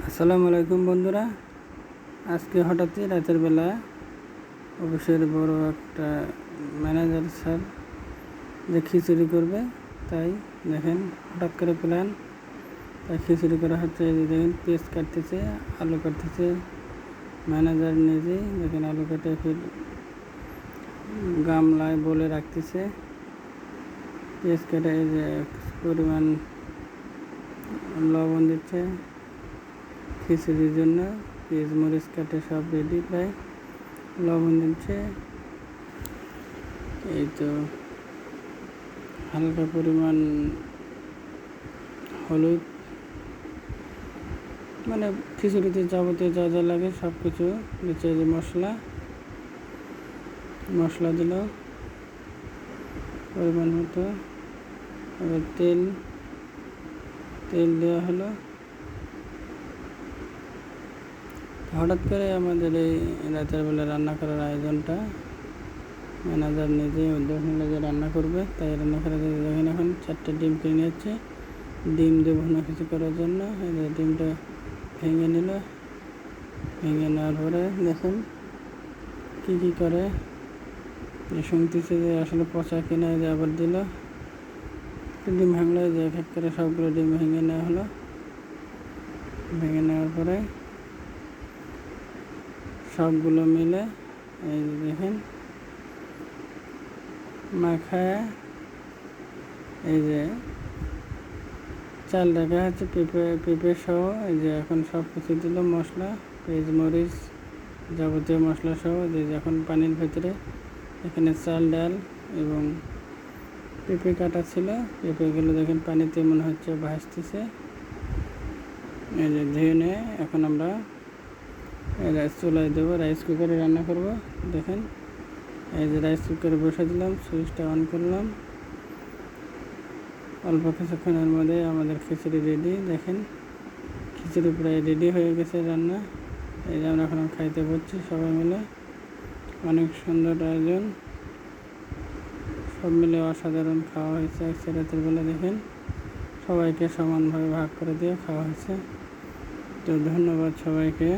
আসসালামু আলাইকুম বন্ধুরা। আজকে হঠাৎই রাতের বেলা অফিসের বড় একটা ম্যানেজার স্যার যে খিচুড়ি করবে, তাই দেখেন হঠাৎ করে প্ল্যান, তাই খিচুড়ি করা হচ্ছে। দেখেন পেঁয়াজ কাটতেছে, আলু কাটতেছে ম্যানেজার নিজেই। দেখেন আলু কেটে ফির গামলায় বলে রাখতেছে, পেঁয়াজ কেটে এই যে পরিমাণ লবণ দিচ্ছে খিচুড়ির জন্য। পেঁয়াজ মরিচ কাটে সব রেডি, প্রায় লবণ দিচ্ছে। এই তো হালকা পরিমাণ হলুদ, মানে খিচুড়িতে যাবতীয় যা যা লাগে সব কিছু দিচ্ছে। যে মশলা দিল পরিমাণ মতো, আবার তেল দেওয়া হলো। হঠাৎ করে আমাদের এই রাতের বেলা রান্না করার আয়োজনটা ম্যানেজার নিজেই উদ্যোগ নিল যে রান্না করবে, তাই রান্না করা দেখেন এখন 4টে ডিম কিনে নিচ্ছে ডিম দেবো না কিছু করার জন্য। এই যে ডিমটা ভেঙে নিল, ভেঙে নেওয়ার পরে দেখেন কী করে। শুনতেছে যে আসলে পচা কিনে যে আবার দিল ডিম ভাঙলো, যে এক এক করে সবগুলো ডিম ভেঙে নেওয়া হলো। ভেঙে নেওয়ার পরে সবগুলো মিলে এই যে দেখেন মাখায়, এই যে চাল রাখা হচ্ছে পেঁপে সহ। এই যে এখন সব কিছু দিল, মশলা পেঁয়াজ মরিচ যাবতীয় মশলা সহ। যে এখন পানির ভেতরে এখানে চাল ডাল এবং পেঁপে কাটা ছিল, পেঁপেগুলো দেখেন পানিতে মনে হচ্ছে ভাসতেছে। এই যে ধুয়ে নিয়ে এখন আমরা চুলায় দেবো, রাইস কুকারে রান্না করব। দেখেন এই যে রাইস কুকারে বসে দিলাম, সুইচটা অন করলাম। অল্প কিছুক্ষণের মধ্যে আমাদের খিচুড়ি রেডি। দেখেন খিচুড়ি প্রায় রেডি হয়ে গেছে রান্না। এই যে আমরা এখন খাইতে বসছি সবাই মিলে। অনেক সুন্দর আয়োজন, সব মিলে অসাধারণ খাওয়া হয়েছে আজকে রাতের বেলা। দেখেন সবাইকে সমানভাবে ভাগ করে দিয়ে খাওয়া হয়েছে। তো ধন্যবাদ সবাইকে।